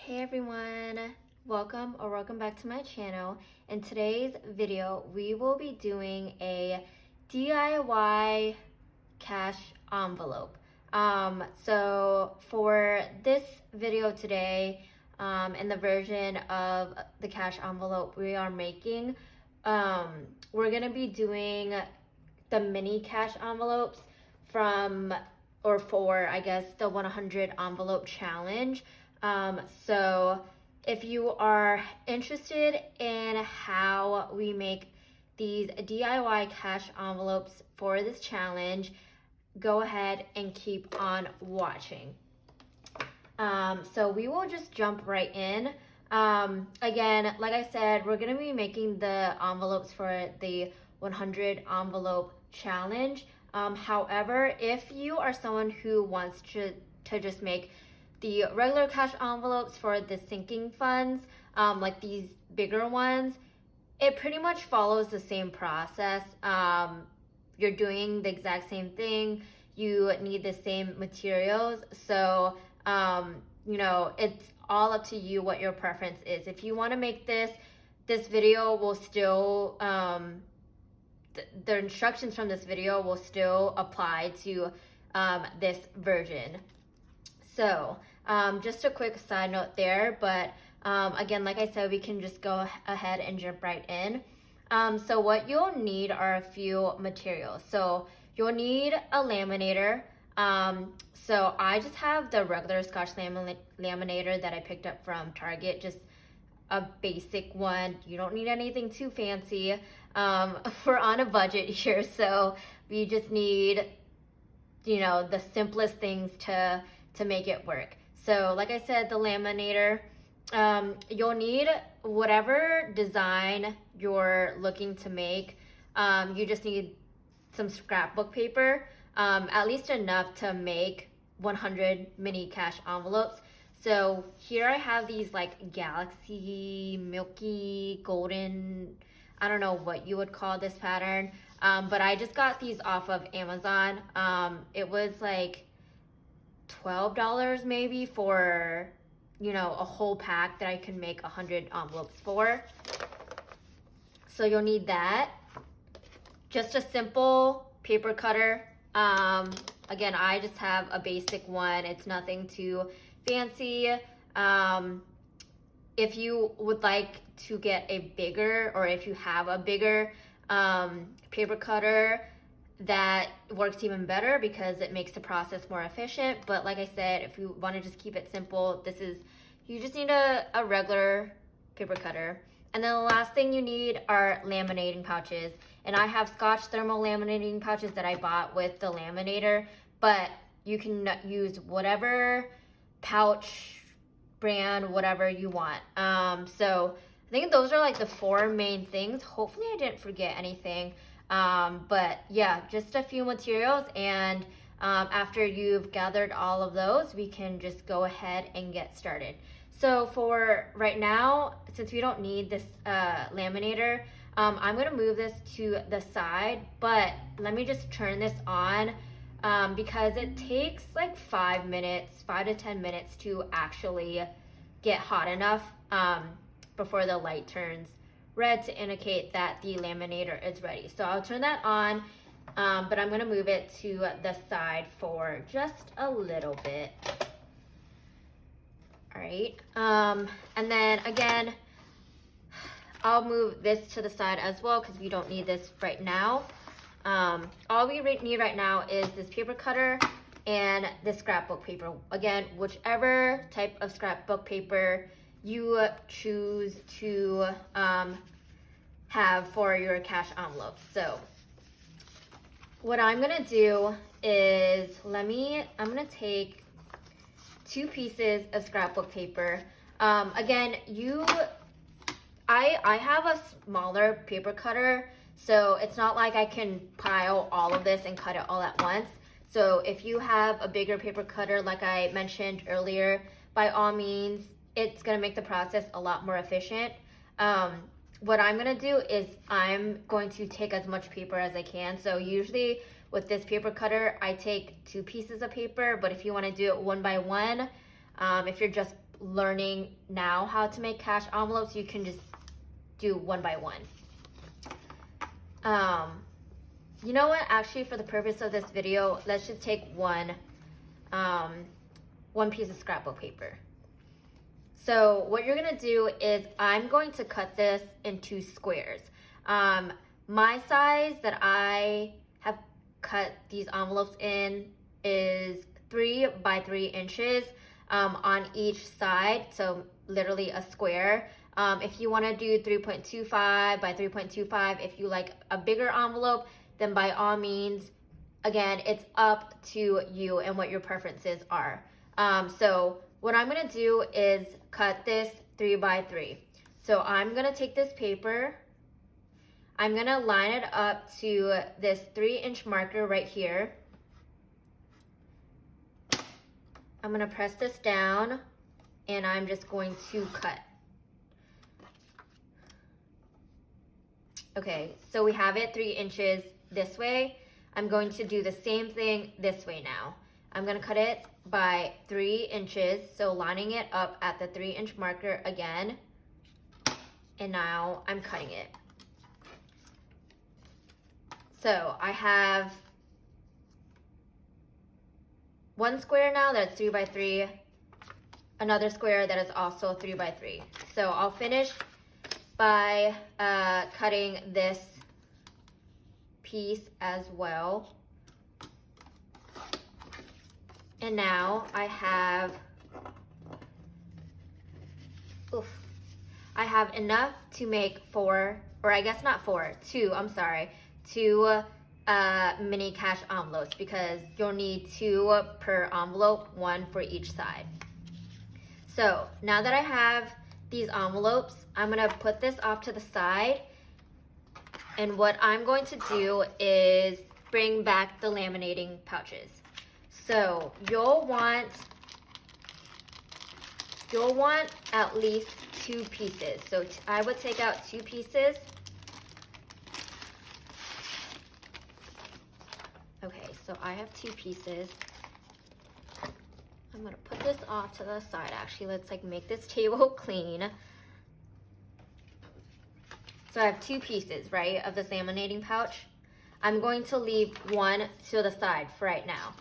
Hey everyone, welcome back to my channel. In today's video, we will be doing a DIY cash envelope. So for this video today, in the version of the cash envelope we are making, we're gonna be doing the mini cash envelopes for I guess the 100 envelope challenge. So if you are interested in how we make these DIY cash envelopes for this challenge, go ahead and keep on watching. So we will just jump right in. Again, like I said, we're gonna be making the envelopes for the 100 envelope challenge. However, if you are someone who wants to just make the regular cash envelopes for the sinking funds, like these bigger ones, it pretty much follows the same process. You're doing the exact same thing. You need the same materials. So, it's all up to you what your preference is. If you want to make this video will still, the instructions from this video will still apply to this version. So just a quick side note there, but again, like I said, we can just go ahead and jump right in. So what you'll need are a few materials. So you'll need a laminator. So I just have the regular Scotch laminator that I picked up from Target, just a basic one. You don't need anything too fancy. We're on a budget here, so we just need, the simplest things to make it work. So like I said, the laminator, you'll need whatever design you're looking to make. You just need some scrapbook paper, at least enough to make 100 mini cash envelopes. So here I have these like galaxy, milky, golden, I don't know what you would call this pattern, but I just got these off of Amazon. It was like $12 maybe for, a whole pack that I can make 100 envelopes for. So you'll need that. Just a simple paper cutter. Again, I just have a basic one. It's nothing too fancy. If you would like to get a bigger, or if you have a bigger paper cutter, that works even better because it makes the process more efficient. But like I said, if you want to just keep it simple, you just need a regular paper cutter. And then the last thing you need are laminating pouches. And I have Scotch thermal laminating pouches that I bought with the laminator, but you can use whatever pouch brand, whatever you want. So I think those are like the four main things. Hopefully I didn't forget anything. But yeah, just a few materials, and after you've gathered all of those, we can just go ahead and get started. So for right now, since we don't need this laminator, I'm gonna move this to the side, but let me just turn this on because it takes like 5 to 10 minutes to actually get hot enough before the light turns red to indicate that the laminator is ready. So I'll turn that on, but I'm gonna move it to the side for just a little bit. All right, and then again, I'll move this to the side as well because we don't need this right now. All we need right now is this paper cutter and the scrapbook paper. Again, whichever type of scrapbook paper you choose to have for your cash envelopes. So what I'm gonna do is I'm gonna take 2 pieces of scrapbook paper. Again, I have a smaller paper cutter, so it's not like I can pile all of this and cut it all at once. So if you have a bigger paper cutter, like I mentioned earlier, by all means, it's gonna make the process a lot more efficient. What I'm gonna do is I'm going to take as much paper as I can. So usually with this paper cutter, I take 2 pieces of paper, but if you wanna do it one by one, if you're just learning now how to make cash envelopes, you can just do one by one. You know what? Actually, for the purpose of this video, let's just take one piece of scrapbook paper. So what you're gonna do is I'm going to cut this into squares. My size that I have cut these envelopes in is 3 by 3 inches on each side, so literally a square. If you want to do 3.25 by 3.25, if you like a bigger envelope, then by all means, again, it's up to you and what your preferences are. So what I'm going to do is cut this 3 by 3. So I'm going to take this paper, I'm going to line it up to this 3-inch marker right here. I'm going to press this down and I'm just going to cut. Okay, so we have it 3 inches this way. I'm going to do the same thing this way now. I'm going to cut it by 3 inches, so lining it up at the 3-inch marker again. And now I'm cutting it. So I have one square now that's 3 by 3, another square that is also 3 by 3. So I'll finish by cutting this piece as well. And now I have enough to make 4, or I guess not 4, 2, I'm sorry, 2 mini cash envelopes, because you'll need 2 per envelope, 1 for each side. So now that I have these envelopes, I'm gonna put this off to the side, and what I'm going to do is bring back the laminating pouches. So you'll want at least 2 pieces. So I would take out 2 pieces. Okay, so I have 2 pieces. I'm gonna put this off to the side. Actually, let's make this table clean. So I have 2 pieces, right, of this laminating pouch. I'm going to leave one to the side for right now.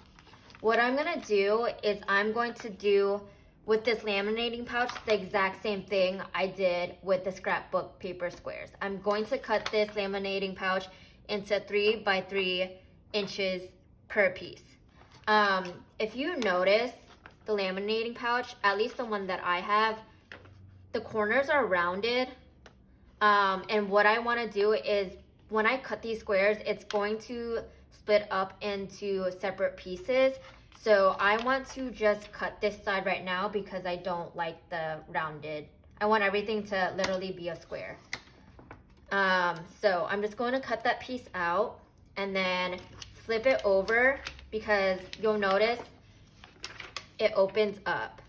What I'm gonna do is I'm going to do with this laminating pouch the exact same thing I did with the scrapbook paper squares. I'm going to cut this laminating pouch into 3 by 3 inches per piece. If you notice, the laminating pouch, at least the one that I have, the corners are rounded. And what I want to do is when I cut these squares, it's going to split up into separate pieces. So I want to just cut this side right now because I don't like the rounded. I want everything to literally be a square. So I'm just going to cut that piece out and then flip it over, because you'll notice it opens up.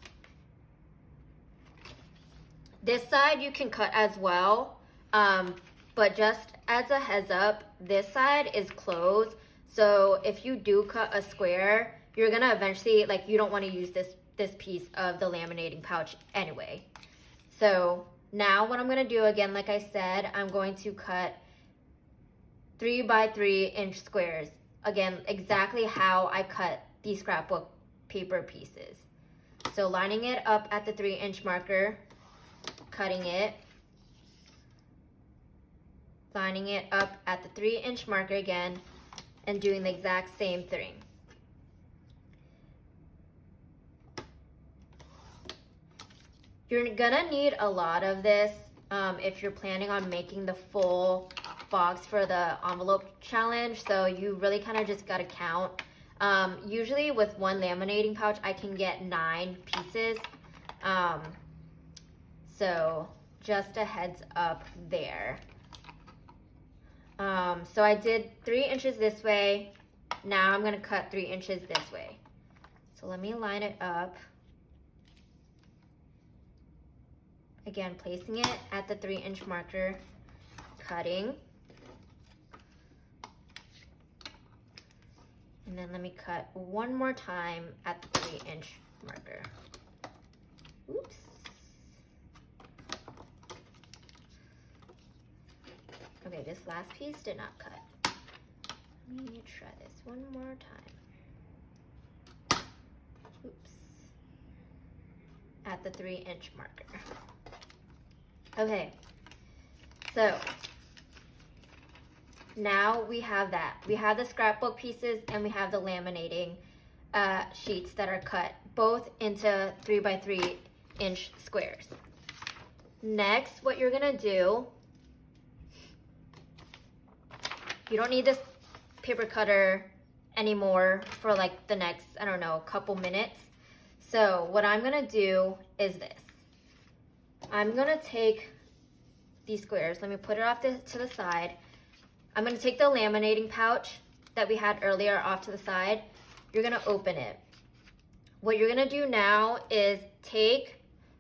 This side you can cut as well, but just as a heads up, this side is closed. So if you do cut a square, you're gonna eventually, you don't want to use this piece of the laminating pouch anyway. So now what I'm gonna do, again, like I said, I'm going to cut 3 by 3 inch squares. Again, exactly how I cut these scrapbook paper pieces. So lining it up at the 3-inch marker, cutting it, lining it up at the 3-inch marker again, and doing the exact same thing. You're gonna need a lot of this if you're planning on making the full box for the envelope challenge, so you really kind of just gotta count. Usually with one laminating pouch, I can get 9 pieces. So just a heads up there. So I did 3 inches this way. Now I'm gonna cut 3 inches this way. So let me line it up. Again, placing it at the 3-inch marker, cutting. And then let me cut one more time at the 3-inch marker. Oops. Okay, this last piece did not cut. Let me try this one more time. Oops. At the 3-inch marker. Okay, so now we have that. We have the scrapbook pieces and we have the laminating sheets that are cut, both into 3x3 inch squares. Next, what you're gonna do, you don't need this paper cutter anymore for like the next, I don't know, couple minutes. So what I'm gonna do is this. I'm gonna take these squares, let me put it off to the side. I'm gonna take the laminating pouch that we had earlier off to the side. You're gonna open it. What you're gonna do now is take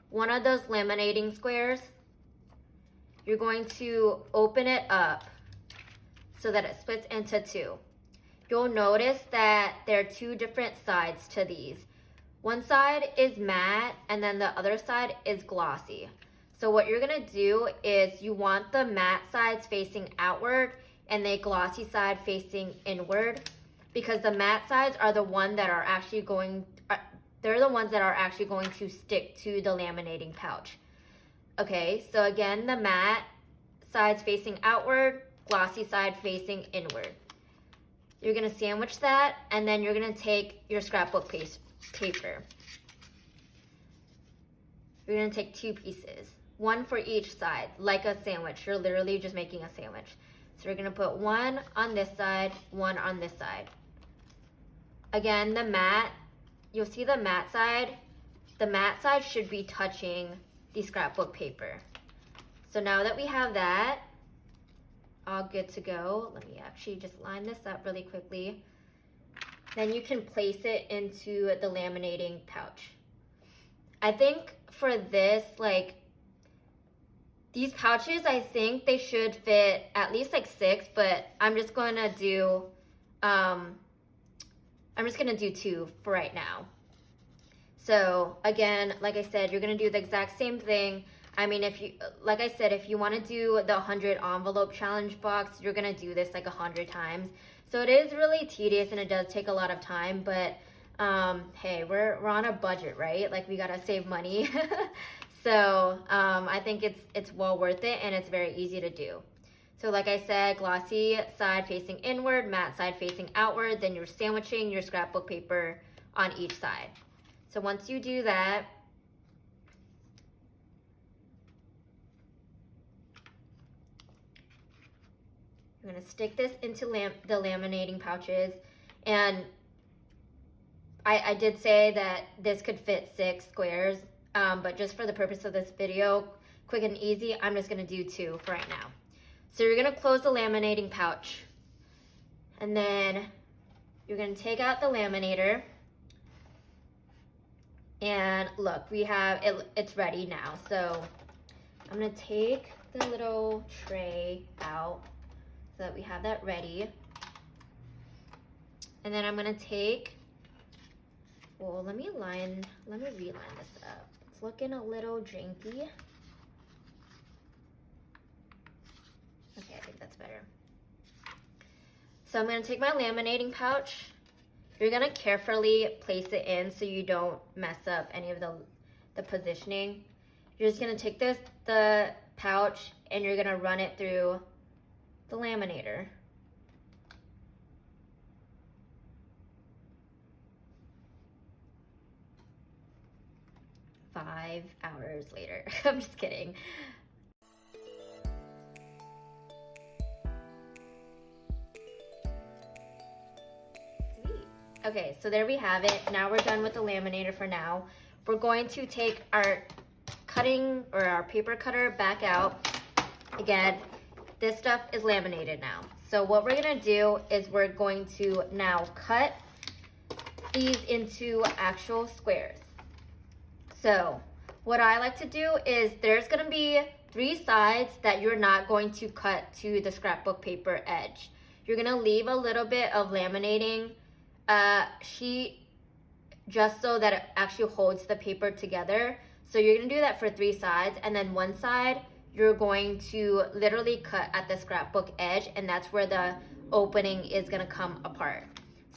one of those laminating squares. You're going to open it up so that it splits into two. You'll notice that there are two different sides to these. One side is matte and then the other side is glossy. So what you're gonna do is you want the matte sides facing outward and the glossy side facing inward, because the matte sides are the one that are actually going, they're the ones that are actually going to stick to the laminating pouch. Okay, so again, the matte sides facing outward, glossy side facing inward. You're gonna sandwich that, and then you're gonna take your scrapbook paper. You're gonna take two pieces, one for each side, like a sandwich. You're literally just making a sandwich. So you're gonna put one on this side, one on this side. Again, the matte, you'll see the matte side should be touching the scrapbook paper. So now that we have that all good to go, let me actually just line this up really quickly. Then you can place it into the laminating pouch. I think for this, like, these pouches, I think they should fit at least like 6, but I'm just gonna do 2 for right now. So again, like I said, you're gonna do the exact same thing. I mean, if you, like I said, if you wanna do the 100 envelope challenge box, you're gonna do this like 100 times. So it is really tedious and it does take a lot of time, but hey, we're on a budget, right? Like, we gotta save money. So I think it's well worth it, and it's very easy to do. So like I said, glossy side facing inward, matte side facing outward, then you're sandwiching your scrapbook paper on each side. So once you do that, you're gonna stick this into the laminating pouches. And I did say that this could fit 6 squares, but just for the purpose of this video, quick and easy, I'm just gonna do 2 for right now. So you're gonna close the laminating pouch, and then you're gonna take out the laminator, and look, we have it, it's ready now. So I'm gonna take the little tray out so that we have that ready. And then I'm gonna take, well, let me reline this up. It's looking a little janky. Okay, I think that's better. So I'm gonna take my laminating pouch. You're gonna carefully place it in so you don't mess up any of the positioning. You're just gonna take the pouch and you're gonna run it through the laminator. Five hours later. I'm just kidding. Sweet. Okay, so there we have it. Now we're done with the laminator for now. We're going to take our cutting or our paper cutter back out. Again, this stuff is laminated now. So what we're gonna do is we're going to now cut these into actual squares. So what I like to do is there's gonna be 3 sides that you're not going to cut to the scrapbook paper edge. You're gonna leave a little bit of laminating sheet just so that it actually holds the paper together. So you're gonna do that for 3 sides, and then one side you're going to literally cut at the scrapbook edge, and that's where the opening is gonna come apart.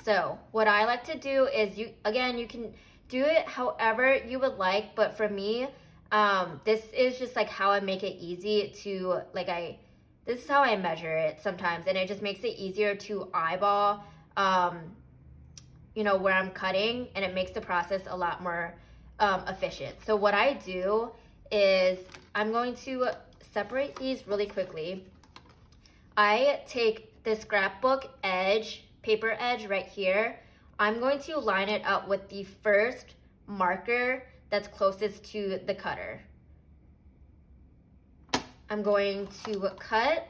So what I like to do is, you can do it however you would like, but for me, this is just like how I make it easy to, this is how I measure it sometimes, and it just makes it easier to eyeball, where I'm cutting, and it makes the process a lot more efficient. So what I do is I'm going to separate these really quickly. I take the scrapbook edge, paper edge right here. I'm going to line it up with the first marker that's closest to the cutter. I'm going to cut.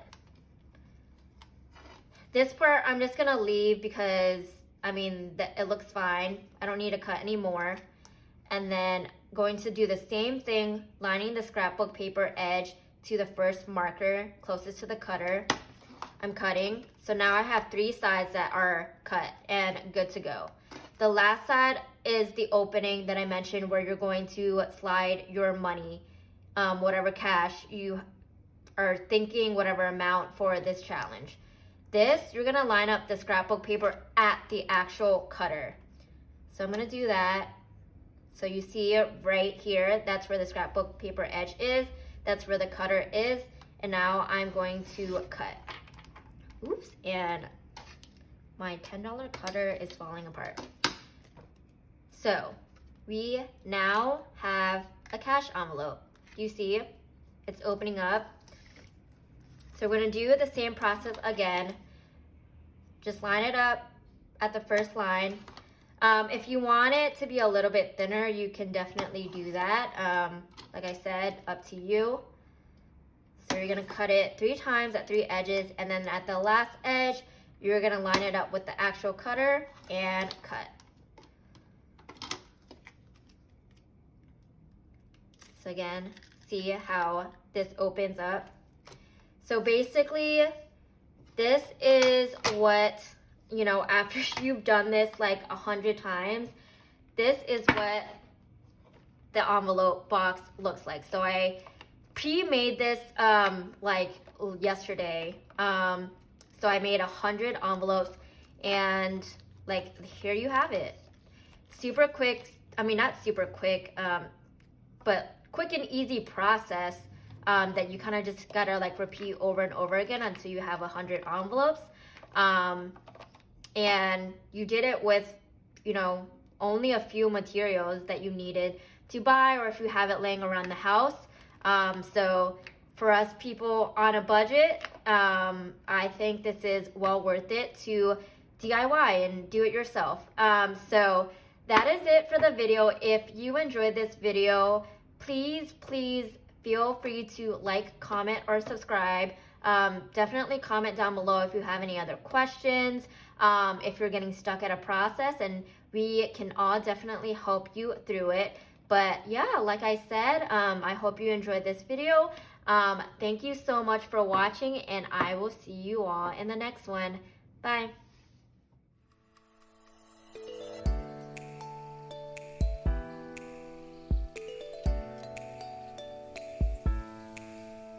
This part I'm just gonna leave because, it looks fine. I don't need to cut anymore. And then going to do the same thing, lining the scrapbook paper edge to the first marker closest to the cutter. I'm cutting. So now I have 3 sides that are cut and good to go. The last side is the opening that I mentioned, where you're going to slide your money, whatever cash you are thinking, whatever amount for this challenge. This, you're gonna line up the scrapbook paper at the actual cutter. So I'm gonna do that. So you see it right here, that's where the scrapbook paper edge is, that's where the cutter is, and now I'm going to cut. Oops, and my $10 cutter is falling apart. So we now have a cash envelope. You see, it's opening up. So we're gonna do the same process again. Just line it up at the first line. If you want it to be a little bit thinner, you can definitely do that. Like I said, up to you. So you're gonna cut it 3 times at 3 edges, and then at the last edge, you're gonna line it up with the actual cutter and cut. So again, see how this opens up. So basically, this is what, after you've done this like 100 times, this is what the envelope box looks like. So I pre-made this like yesterday. So I made 100 envelopes, and like here you have it. Super quick, not super quick, but quick and easy process that you kind of just gotta like repeat over and over again until you have 100 envelopes. And you did it with, only a few materials that you needed to buy, or if you have it laying around the house. So for us people on a budget, I think this is well worth it to DIY and do it yourself. So that is it for the video. If you enjoyed this video, please feel free to like, comment, or subscribe. Definitely comment down below if you have any other questions, if you're getting stuck at a process, and we can all definitely help you through it. But yeah, like I said, I hope you enjoyed this video. Thank you so much for watching, and I will see you all in the next one. Bye.